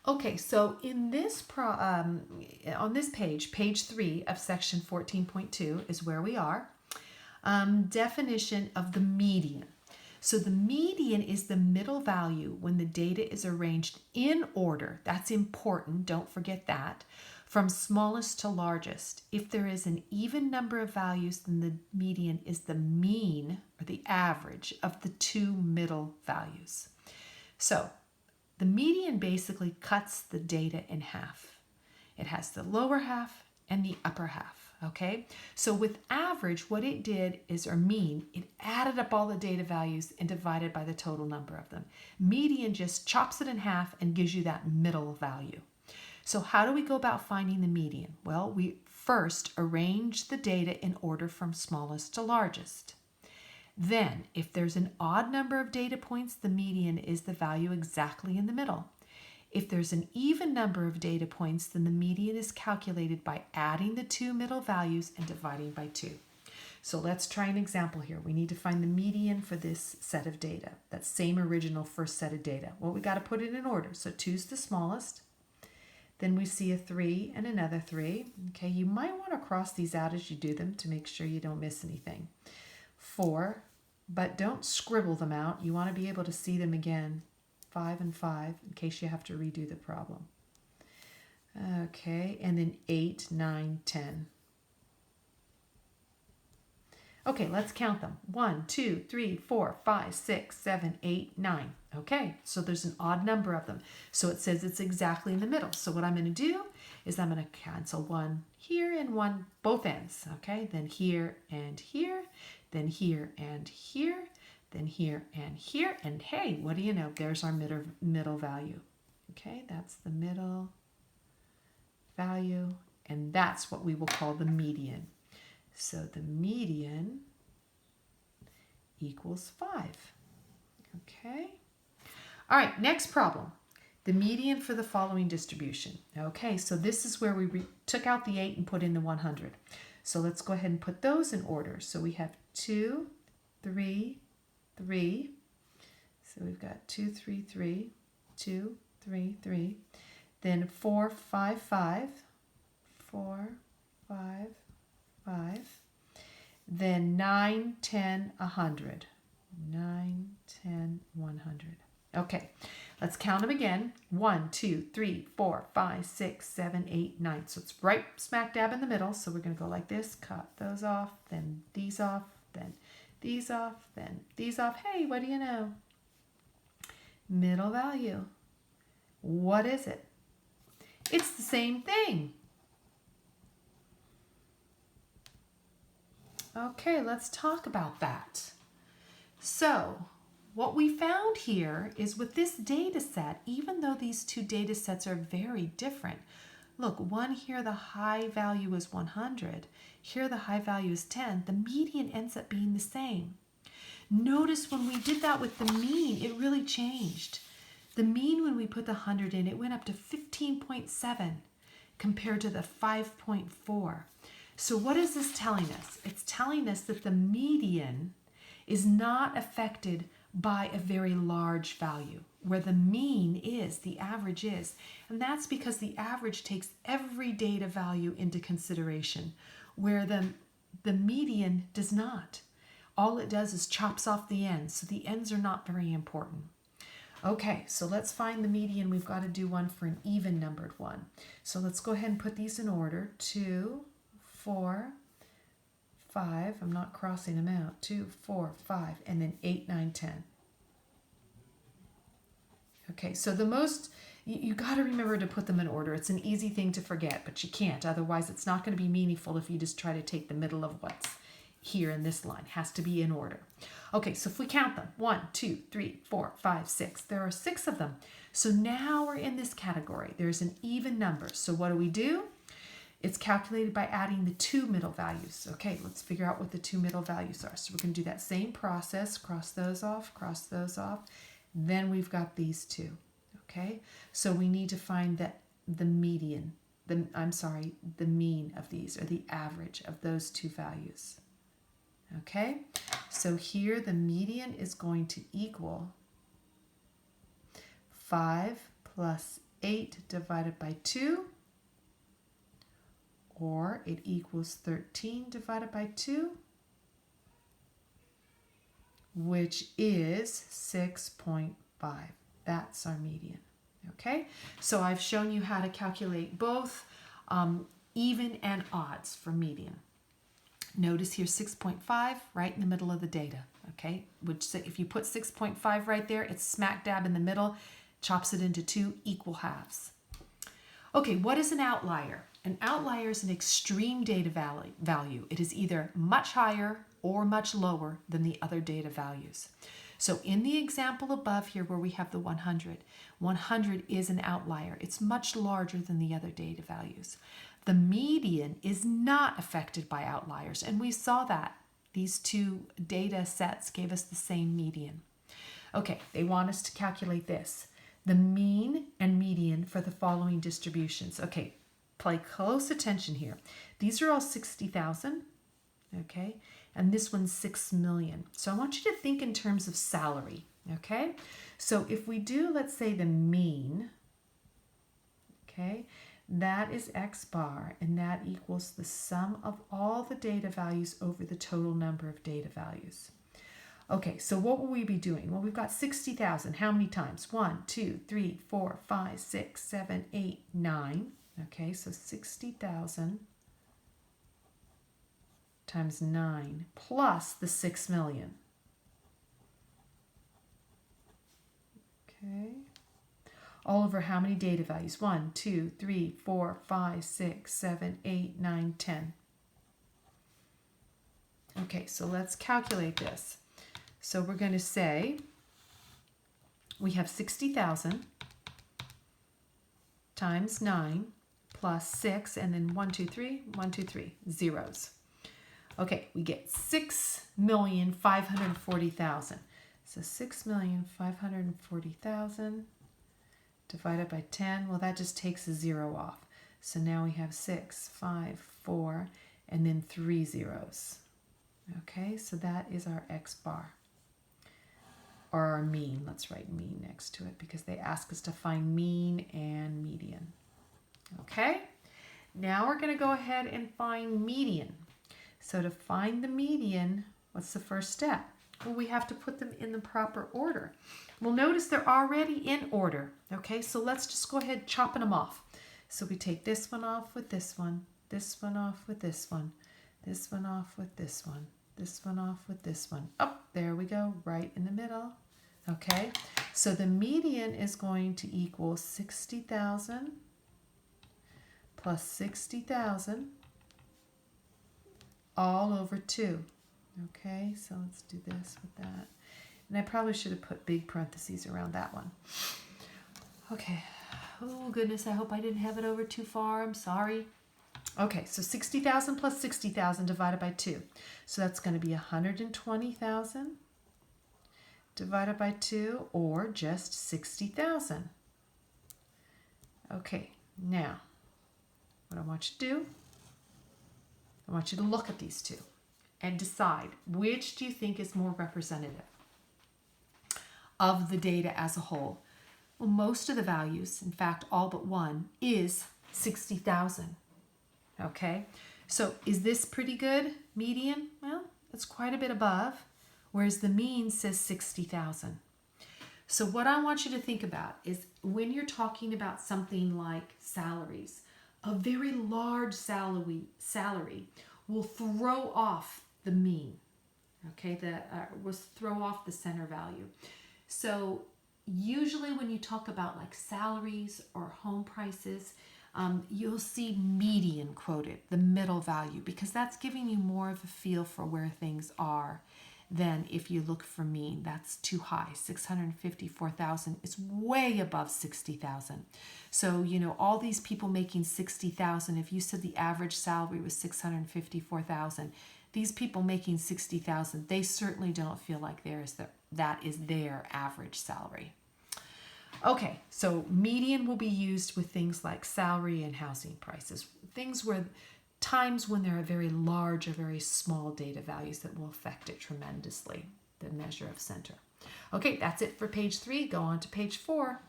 Okay, so in this on this page, page 3 of section 14.2 is where we are. Definition of the median. So the median is the middle value when the data is arranged in order. That's important, don't forget that. From smallest to largest. If there is an even number of values, then the median is the mean or the average of the two middle values. So the median basically cuts the data in half. It has the lower half and the upper half, okay? So with average, what it did is, or mean, it added up all the data values and divided by the total number of them. Median just chops it in half and gives you that middle value. So how do we go about finding the median? Well, we first arrange the data in order from smallest to largest. Then, if there's an odd number of data points, the median is the value exactly in the middle. If there's an even number of data points, then the median is calculated by adding the two middle values and dividing by 2. So let's try an example here. We need to find the median for this set of data, that same original first set of data. Well, we got to put it in order. So 2's the smallest. Then we see a 3 and another 3. Okay, you might want to cross these out as you do them to make sure you don't miss anything. 4, but don't scribble them out. You want to be able to see them again. 5 and 5 in case you have to redo the problem. Okay, and then 8, 9, 10. Okay, let's count them. 1, 2, 3, 4, 5, 6, 7, 8, 9. Okay, so there's an odd number of them. So it says it's exactly in the middle. So what I'm going to do is I'm going to cancel 1 here and 1 both ends. Okay, then here and here, then here and here, then here and here. And hey, what do you know? There's our middle value. Okay, that's the middle value. And that's what we will call the median. So the median equals 5. Okay. All right, next problem. The median for the following distribution. Okay, so this is where we took out the 8 and put in the 100. So let's go ahead and put those in order. So we have 2, 3, 3. So we've got 2, 3, 3, 2, 3, 3. Then 4, 5, 5, 4, 5, 5. Then 9, 10, 100. 9, 10, 100. Okay, let's count them again. 1, 2, 3, 4, 5, 6, 7, 8, 9. So it's right smack dab in the middle. So we're going to go like this, cut those off, then these off, then these off, then these off. Hey, what do you know? Middle value. What is it? It's the same thing. Okay, let's talk about that. So, what we found here is with this data set, even though these two data sets are very different, look, one here the high value is 100, here the high value is 10, the median ends up being the same. Notice when we did that with the mean, it really changed. The mean when we put the 100 in, it went up to 15.7 compared to the 5.4. So what is this telling us? It's telling us that the median is not affected by a very large value, where the mean is, the average is. And that's because the average takes every data value into consideration, where the median does not. All it does is chops off the ends, so the ends are not very important. Okay, so let's find the median. We've got to do one for an even numbered one. So let's go ahead and put these in order. 2, 4, 5, I'm not crossing them out, 2, 4, 5, and then 8, 9, 10. Okay, so the most, you got to remember to put them in order. It's an easy thing to forget, but you can't. Otherwise, it's not going to be meaningful if you just try to take the middle of what's here in this line. It has to be in order. Okay, so if we count them, 1, 2, 3, 4, 5, 6, there are 6 of them. So now we're in this category. There's an even number. So what do? It's calculated by adding the two middle values. Okay, let's figure out what the two middle values are. So we're going to do that same process, cross those off, then we've got these two. Okay, so we need to find the median, the mean of these, or the average of those two values. Okay, so here the median is going to equal 5 plus 8 divided by 2, or it equals 13 divided by 2, which is 6.5. That's our median. Okay, so I've shown you how to calculate both even and odds for median. Notice here 6.5 right in the middle of the data. Okay, which if you put 6.5 right there, it's smack dab in the middle, chops it into 2 equal halves. Okay, what is an outlier? An outlier is an extreme data value. It is either much higher or much lower than the other data values. So in the example above here where we have the 100, 100 is an outlier. It's much larger than the other data values. The median is not affected by outliers, and we saw that. These two data sets gave us the same median. Okay, they want us to calculate this. The mean and median for the following distributions. Okay, pay close attention here. These are all 60,000, okay? And this one's 6 million. So I want you to think in terms of salary, okay? So if we do, let's say the mean, okay, that is X bar, and that equals the sum of all the data values over the total number of data values. Okay, so what will we be doing? Well, we've got 60,000. How many times? 1, 2, 3, 4, 5, 6, 7, 8, 9. Okay, so 60,000 times 9 plus the 6 million. Okay. All over how many data values? 1, 2, 3, 4, 5, 6, 7, 8, 9, 10. Okay, so let's calculate this. So we're going to say we have 60,000 times 9 plus 6, and then 1, 2, 3, 1, 2, 3, zeros. Okay, we get 6,540,000. So 6,540,000 divided by 10, well, that just takes a 0 off. So now we have 6, 5, 4, and then 3 zeros. Okay, so that is our X bar, or our mean. Let's write mean next to it because they ask us to find mean and median. Okay, now we're going to go ahead and find median. So to find the median, what's the first step? Well, we have to put them in the proper order. Well, notice they're already in order. Okay, so let's just go ahead chopping them off. So we take this one off with this one off with this one off with this one off with this one. Oh, there we go, right in the middle. Okay, so the median is going to equal 60,000 plus 60,000 all over 2. Okay, so let's do this with that. And I probably should have put big parentheses around that one. Okay. Oh, goodness, I hope I didn't have it over too far. I'm sorry. Okay, so 60,000 plus 60,000 divided by 2. So that's going to be 120,000 divided by 2, or just 60,000. Okay, now, what I want you to do, I want you to look at these two and decide which do you think is more representative of the data as a whole. Well, most of the values, in fact, all but one, is 60,000. Okay, so is this pretty good, median? Well, it's quite a bit above, whereas the mean says 60,000. So what I want you to think about is when you're talking about something like salaries, a very large salary will throw off the mean, okay, will throw off the center value. So usually when you talk about like salaries or home prices, you'll see median quoted, the middle value, because that's giving you more of a feel for where things are than if you look for mean. That's too high. 654,000 is way above 60,000. So, you know, all these people making 60,000, if you said the average salary was 654,000, these people making 60,000, they certainly don't feel like that is their average salary. Okay, so median will be used with things like salary and housing prices, times when there are very large or very small data values that will affect it tremendously, the measure of center. Okay, that's it for page 3. Go on to page 4.